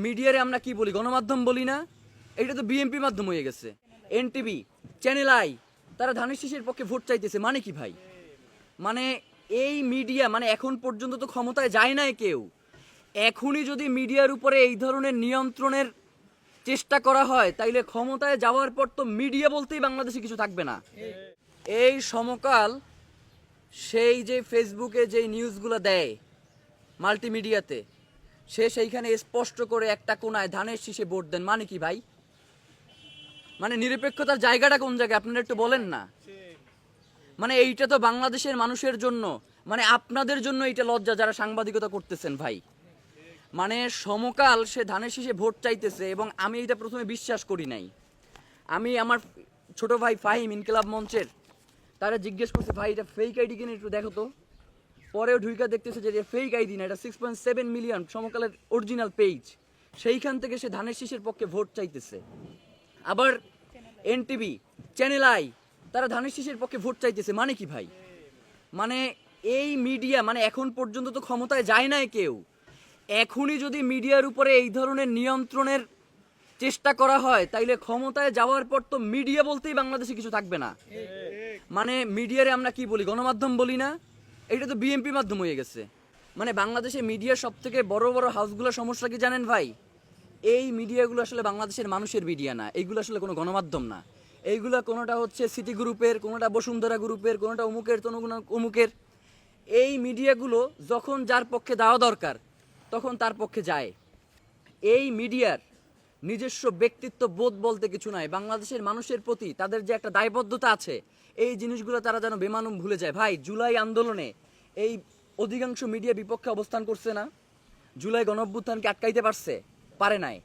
মিডিয়ারে আমরা কি বলি, গণমাধ্যম বলি না? এটা তো বিএনপি মাধ্যম হয়ে গেছে। এনটিভি, চ্যানেল আই, তারা ধানের শীষের পক্ষে ভোট চাইতেছে মানে কি ভাই? মানে এই মিডিয়া, মানে এখন পর্যন্ত তো ক্ষমতায় যায় নাই কেউ। এখনই যদি মিডিয়ার উপরে এই ধরনের নিয়ন্ত্রণের চেষ্টা করা হয়, তাইলে ক্ষমতায় যাওয়ার পর তো মিডিয়া বলতেই বাংলাদেশে কিছু থাকবে না। এই সমকাল সেই যে ফেসবুকে যে নিউজগুলো দেয় মাল্টিমিডিয়াতে, সে সেইখানে স্পষ্ট করে একটা কোনায় ধানের শীষে ভোট দেন মানে কি ভাই? মানে নিরপেক্ষতার জায়গাটা কোন জায়গায় আপনারা একটু বলেন না। মানে এইটা তো বাংলাদেশের মানুষের জন্য, মানে আপনাদের জন্য এইটা লজ্জা যারা সাংবাদিকতা করতেছেন ভাই। মানে সমকাল সে ধানের শীষে ভোট চাইতেছে, এবং আমি এটা প্রথমে বিশ্বাস করি নাই। আমি আমার ছোট ভাই ফাহিম ইনকিলাব মঞ্চের তারা জিজ্ঞেস করছে, ভাই এটা ফেক আইডি কিনে একটু দেখো তো। পরেও ঢুইকা দেখতেছে যে এটা ফেক আইডি না, এটা 6.7 মিলিয়ন সমকালের অরিজিনাল পেজ। সেইখান থেকে সে ধানের শীষের পক্ষে ভোট চাইতেছে। আবার এনটিভি, চ্যানেল আই, তারা ধানের শীষের পক্ষে ভোট চাইতেছে মানে কি ভাই? মানে এই মিডিয়া, মানে এখন পর্যন্ত তো ক্ষমতায় যায় নাই কেউ। এখনই যদি মিডিয়ার উপরে এই ধরনের নিয়ন্ত্রণের চেষ্টা করা হয়, তাইলে ক্ষমতায় যাওয়ার পর তো মিডিয়া বলতেই বাংলাদেশে কিছু থাকবে না। মানে মিডিয়ারে আমরা কি বলি, গণমাধ্যম বলি না? এটা তো বিএনপি মাধ্যম হয়ে গেছে। মানে বাংলাদেশে মিডিয়ার সব থেকে বড় বড় হাউসগুলোর সমস্যা কি জানেন ভাই? এই মিডিয়াগুলো আসলে বাংলাদেশের মানুষের মিডিয়া না, এইগুলো আসলে কোনো গণমাধ্যম না। এইগুলো কোনোটা হচ্ছে সিটি গ্রুপের, কোনোটা বসুন্ধরা গ্রুপের, কোনোটা অমুকের, অমুকের। এই মিডিয়াগুলো যখন যার পক্ষে দেওয়া দরকার তখন তার পক্ষে যায়। এই মিডিয়ার নিজস্ব ব্যক্তিত্ব বোধ বলতে কিছু নাই। বাংলাদেশের মানুষের প্রতি তাদের যে একটা দায়বদ্ধতা আছে, এই জিনিসগুলো তারা যেন বেমানুম ভুলে যায়। ভাই, জুলাই আন্দোলনে এই অধিকাংশ মিডিয়া বিপক্ষে অবস্থান করছে না? জুলাই গণঅভ্যুত্থানকে আটকাইতে পারছে? পারে নাই।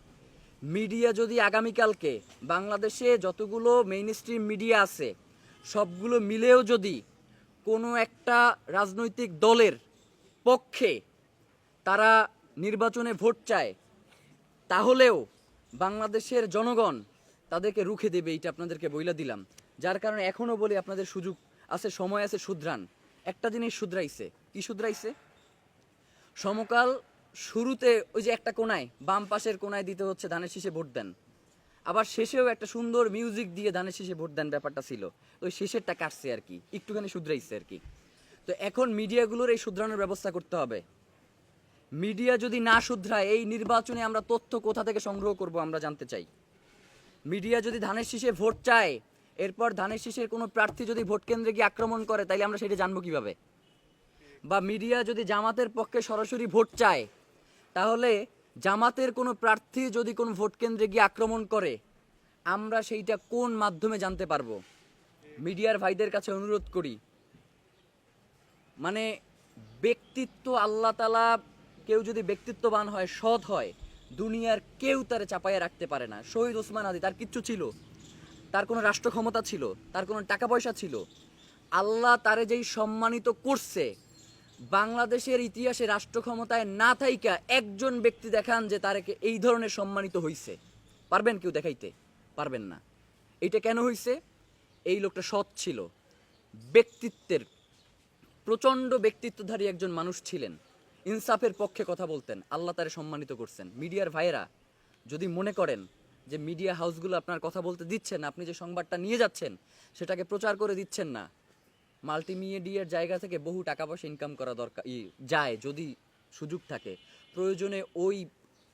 মিডিয়া যদি আগামীকালকে বাংলাদেশে যতগুলো মেইন স্ট্রিম মিডিয়া আছে সবগুলো মিলেও যদি কোনো একটা রাজনৈতিক দলের পক্ষে তারা নির্বাচনে ভোট চায়, তাহলেও বাংলাদেশের জনগণ তাদেরকে রুখে দেবে, এইটা আপনাদেরকে বইলা দিলাম। যার কারণে এখনও বলি আপনাদের সুযোগ আছে, সময় আছে, শুধরান। একটা জিনিস শুধরাইছে, কি শুধরাইছে? সমকাল শুরুতে ওই যে একটা কোনায়, বাম পাশের কোনায় দিতে হচ্ছে ধানের শীষে ভোট দেন, আবার শেষেও একটা সুন্দর মিউজিক দিয়ে ধানের শীষে ভোট দেন, ব্যাপারটা ছিল। তো ওই শেষেরটা কাটছে আর কি, একটুখানি শুধরাইছে আর কি। তো এখন মিডিয়াগুলোর এই শুধরানোর ব্যবস্থা করতে হবে। মিডিয়া যদি না শুধরায়, এই নির্বাচনে আমরা তথ্য কোথা থেকে সংগ্রহ করব আমরা জানতে চাই। মিডিয়া যদি ধানের শীষে ভোট চায়, এরপর ধানের শীষের কোনো প্রার্থী যদি ভোট কেন্দ্রে গিয়ে আক্রমণ করে, তাইলে আমরা সেটা জানবো কিভাবে? বা মিডিয়া যদি জামাতের পক্ষে সরাসরি ভোট চায়, তাহলে জামাতের কোনো প্রার্থী যদি কোনো ভোট কেন্দ্রে গিয়ে আক্রমণ করে, আমরা সেইটা কোন মাধ্যমে জানতে পারবো? মিডিয়ার ভাইদের কাছে অনুরোধ করি, মানে ব্যক্তিত্ব আল্লাহ তাআলা, কেউ যদি ব্যক্তিত্ববান হয়, সৎ হয়, দুনিয়ার কেউ তারে চাপাইয়া রাখতে পারে না। শহীদ ওসমান আলী, তার কিচ্ছু ছিল, তার কোনো রাষ্ট্র ক্ষমতা ছিল, তার কোনো টাকা পয়সা ছিল, আল্লাহ তারে যেই সম্মানিত করছে, বাংলাদেশের ইতিহাসে রাষ্ট্র ক্ষমতায় না থাইকা একজন ব্যক্তি দেখান যে তারকে এই ধরনের সম্মানিত হইছে? পারবেন কেউ দেখাইতে? পারবেন না। এইটা কেন হইছে? এই লোকটা সৎ ছিল, ব্যক্তিত্বের, প্রচণ্ড ব্যক্তিত্বধারী একজন মানুষ ছিলেন, ইনসাফের পক্ষে কথা বলতেন, আল্লাহ তারে সম্মানিত করছেন। মিডিয়ার ভাইয়েরা যদি মনে করেন যে মিডিয়া হাউসগুলো আপনার কথা বলতে দিচ্ছেন, আপনি যে সংবাদটা নিয়ে যাচ্ছেন সেটাকে প্রচার করে দিচ্ছেন না, মাল্টিমিডিয়ার জায়গা থেকে বহু টাকা পয়সা ইনকাম করা দরকার যায় যদি সুযোগ থাকে। প্রয়োজনে ওই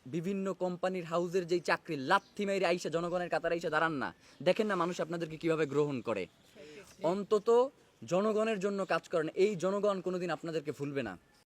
বিভিন্ন কোম্পানির হাউসের যেই চাকরি লাথি মেরে আইসা জনগণের কাতারে আইসা দাঁড়ান না, দেখেন না মানুষ আপনাদেরকে কিভাবে গ্রহণ করে। অন্তত জনগণের জন্য কাজ করেন, এই জনগণ কোনোদিন আপনাদেরকে ভুলবে না।